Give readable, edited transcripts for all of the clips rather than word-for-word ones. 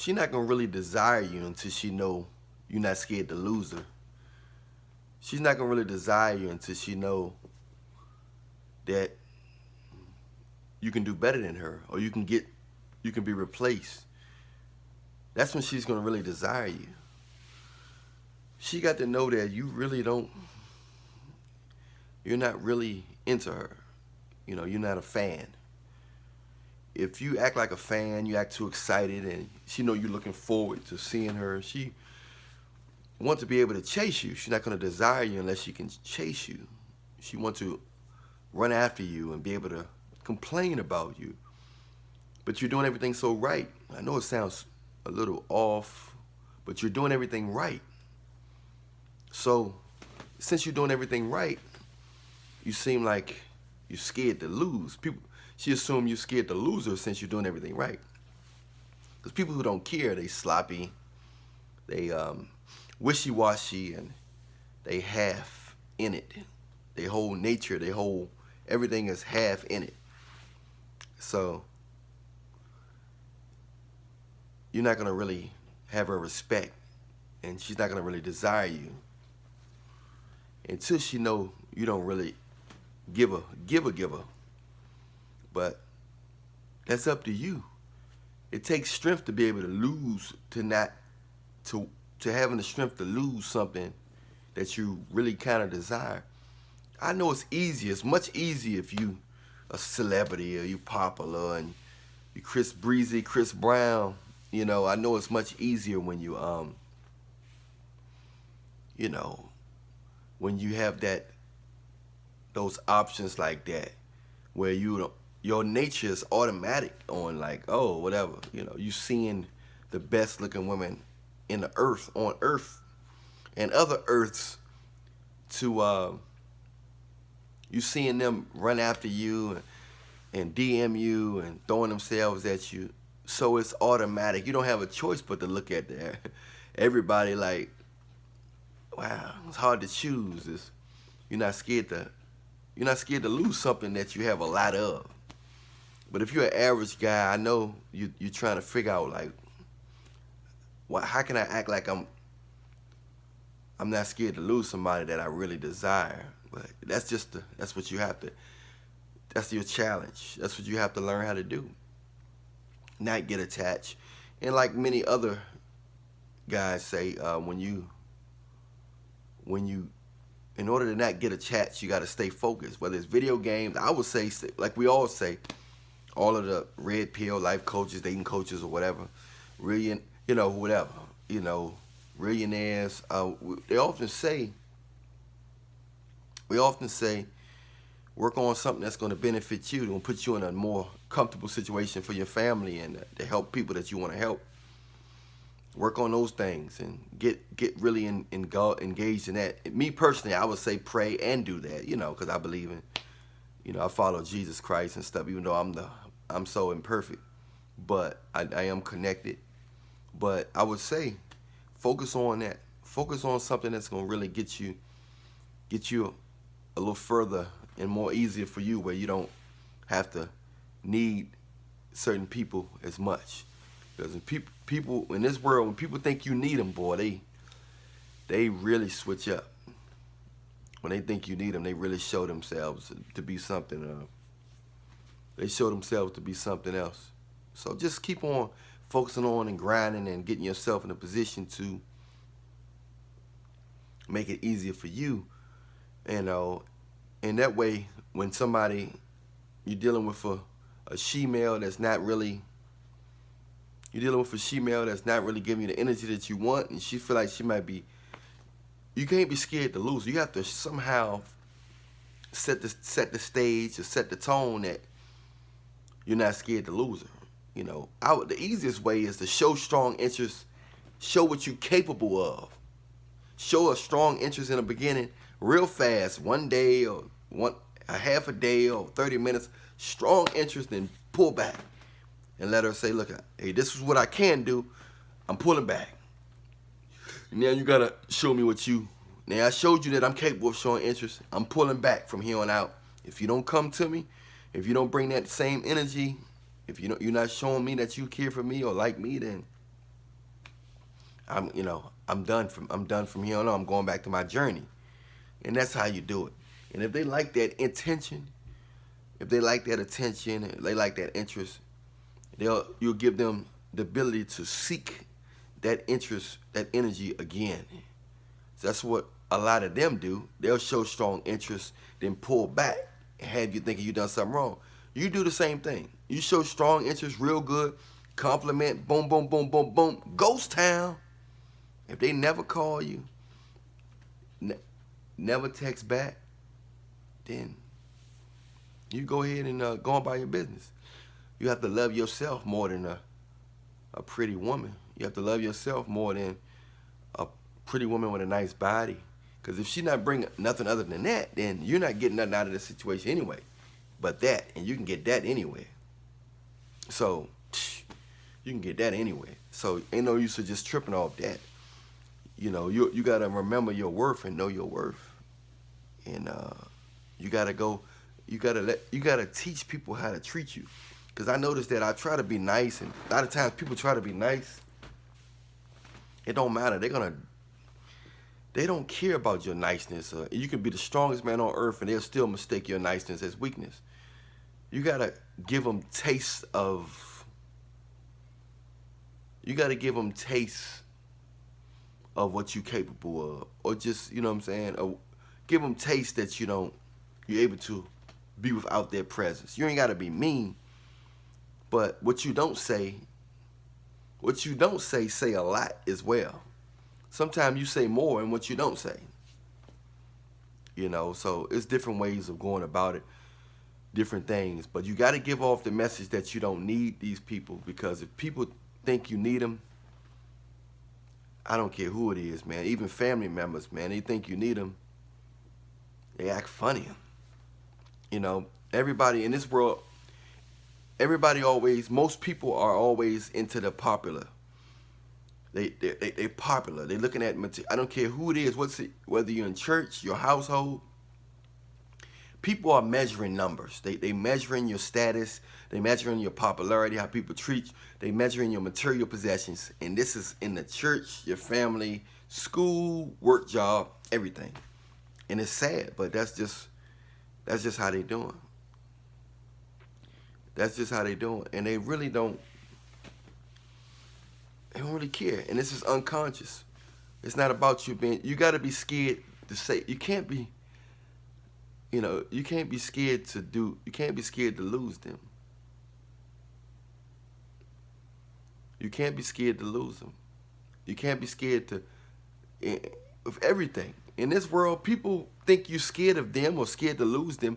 she not gonna really desire you until she know you're not scared to lose her. She's not gonna really desire you until she know that you can do better than her, or you can be replaced. That's when she's gonna really desire you. She got to know that you really don't, you're not really into her. You know, you're not a fan. If you act like a fan, you act too excited, and she know you're looking forward to seeing her, she wants to be able to chase you. She's not going to desire you unless she can chase you. She wants to run after you and be able to complain about you. But you're doing everything so right. I know it sounds a little off, but you're doing everything right. So, since you're doing everything right, you seem like you're scared to lose. She assumes you're scared to lose her since you're doing everything right. Because people who don't care, they sloppy, they wishy-washy, and they half in it. Their whole nature, everything is half in it. So you're not gonna really have her respect, and she's not gonna really desire you until she know you don't really give her. But that's up to you. It takes strength to be able to lose, to having the strength to lose something that you really kind of desire. I know it's easier. It's much easier if you a celebrity or you popular and you Chris Breezy, Chris Brown. You know, I know it's much easier when you know, when you have those options like that, where your nature is automatic on like, oh, whatever. You know, you seeing the best looking women in the earth, on earth, and other earths to you seeing them run after you and DM you and throwing themselves at you. So it's automatic. You don't have a choice but to look at that. Everybody like, wow, it's hard to choose. You're not scared to lose something that you have a lot of. But if you're an average guy, I know you're trying to figure out like, how can I act like I'm not scared to lose somebody that I really desire? But that's what you have to. That's your challenge. That's what you have to learn how to do. Not get attached, and like many other guys say, when you, in order to not get attached, you got to stay focused. Whether it's video games, I would say, like we all say, all of the red pill life coaches, dating coaches, or whatever, whatever, millionaires. They often say, work on something that's going to benefit you, going to put you in a more comfortable situation for your family and to help people that you want to help. Work on those things and get really engaged in that. Me personally, I would say pray and do that, because I believe in, I follow Jesus Christ and stuff, even though I'm so imperfect, but I am connected. But I would say focus on that. Focus on something that's going to really get you a little further and more easier for you, where you don't have to need certain people as much. Because people in this world, when people think you need them, boy, they really switch up. When they think you need them, they really show themselves to be something. They show themselves to be something else. So just keep on focusing on and grinding and getting yourself in a position to make it easier for you. And that way, when you're dealing with a she-male that's not really, giving you the energy that you want, and she feel like she might be, you can't be scared to lose. You have to somehow set the stage or set the tone that you're not scared to lose her. The easiest way is to show strong interest, show what you're capable of. Show a strong interest in the beginning, real fast, one day or a half a day or 30 minutes, strong interest, then pull back and let her say, look, hey, this is what I can do. I'm pulling back. Now you gotta show me now I showed you that I'm capable of showing interest. I'm pulling back from here on out. If you don't come to me, if you don't bring that same energy, if you're not showing me that you care for me or like me, then I'm done from here on. I'm going back to my journey, and that's how you do it. And if they like that intention, if they like that attention, and they like that interest, you'll give them the ability to seek that interest, that energy again. So that's what a lot of them do. They'll show strong interest, then pull back and have you thinking you done something wrong. You do the same thing. You show strong interest real good, compliment, boom, boom, boom, boom, boom, ghost town. If they never call you, never text back, then you go ahead and go on by your business. You have to love yourself more than a pretty woman. You have to love yourself more than a pretty woman with a nice body. Because if she's not bringing nothing other than that, then you're not getting nothing out of the situation anyway. But that, and you can get that anyway. So, you can get that anyway. So, ain't no use of just tripping off that. You know, you got to remember your worth and know your worth. And you got to teach people how to treat you. Because I noticed that I try to be nice, and a lot of times people try to be nice. It don't matter. They don't care about your niceness. You can be the strongest man on earth, and they'll still mistake your niceness as weakness. You gotta give them taste of. You gotta give them taste of what you're capable of, or just, you know what I'm saying, or give them taste that you're able to be without their presence. You ain't gotta be mean, but what you don't say say a lot as well. Sometimes you say more than what you don't say. You know, so it's different ways of going about it, different things. But you got to give off the message that you don't need these people, because if people think you need them, I don't care who it is, man. Even family members, man, they think you need them. They act funny. You know, everybody in this world, most people are always into the popular. They popular. They looking at material. I don't care who it is, whether you're in church, your household. People are measuring numbers. They measuring your status. They measuring your popularity, how people treat you. They measuring your material possessions. And this is in the church, your family, school, work, job, everything. And it's sad, but that's just how they doing. That's just how they doing. And they really don't really care. And this is unconscious. It's not about you you got to be scared to say. You can't be scared to lose them. You can't be scared to lose them. You can't be scared of everything. In this world, people think you're scared of them or scared to lose them.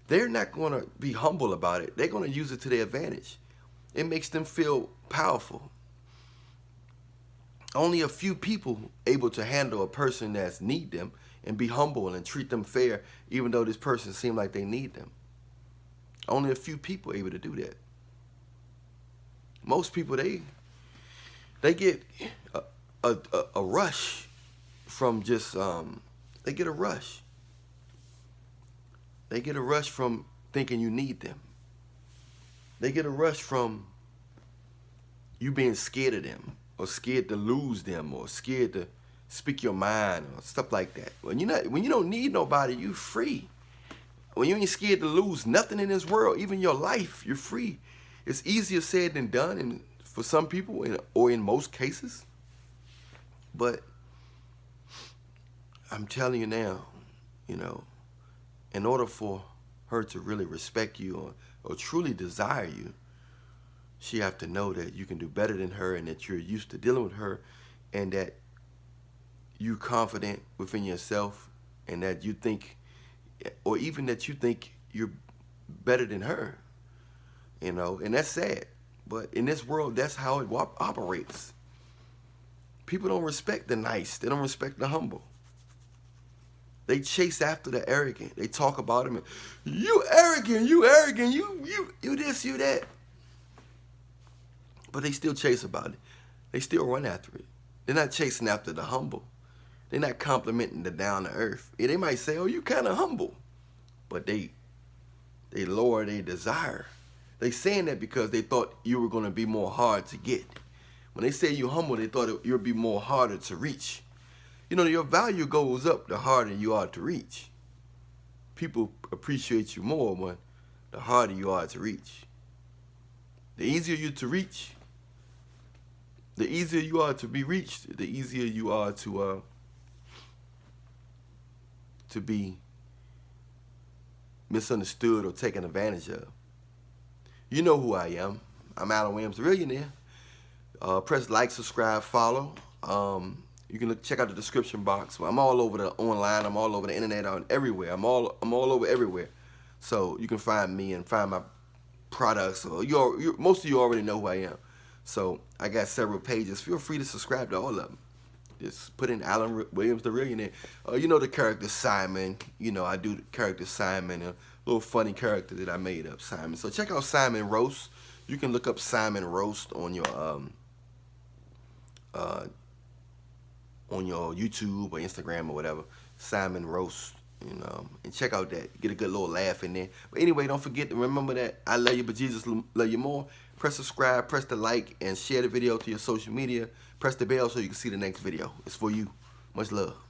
They're not going to be humble about it. They're going to use it to their advantage. It makes them feel powerful. Only a few people able to handle a person that's need them and be humble and treat them fair, even though this person seem like they need them. Only a few people able to do that. Most people, they get a rush from just they get a rush. They get a rush from thinking you need them. They get a rush from you being scared of them, or scared to lose them, or scared to speak your mind, or stuff like that. When you don't need nobody, you free. When you ain't scared to lose nothing in this world, even your life, you're free. It's easier said than done, and for some people, or in most cases. But I'm telling you now, in order for her to really respect you or truly desire you, she have to know that you can do better than her, and that you're used to dealing with her, and that you're confident within yourself, and that you think, or even that you think you're better than her, and that's sad. But in this world, that's how it operates. People don't respect the nice. They don't respect the humble. They chase after the arrogant. They talk about them. You arrogant, you this, you that. But they still chase about it. They still run after it. They're not chasing after the humble. They're not complimenting the down to earth. Yeah, they might say, oh, you kind of humble. But they lower their desire. They saying that because they thought you were going to be more hard to get. When they say you humble, they thought you'd be more harder to reach. You know, your value goes up the harder you are to reach. People appreciate you more when the harder you are to reach. The easier you to reach, the easier you are to be reached, the easier you are to be misunderstood or taken advantage of. You know who I am. I'm Alan Williams, the Millionaire. Press like, subscribe, follow. You can check out the description box. I'm all over the online. I'm all over the internet, everywhere. I'm all over everywhere. So you can find me and find my products. Or most of you already know who I am. So I got several pages. Feel free to subscribe to all of them. Just put in Alan Williams, the Millionaire. You know the character Simon. You know I do the character Simon, a little funny character that I made up, Simon. So check out Simon Roast. You can look up Simon Roast on your YouTube or Instagram or whatever. Simon Roast, you know, and check out that. Get a good little laugh in there. But anyway, don't forget to remember that I love you, but Jesus love you more. Press subscribe, press the like, and share the video to your social media. Press the bell so you can see the next video. It's for you. Much love.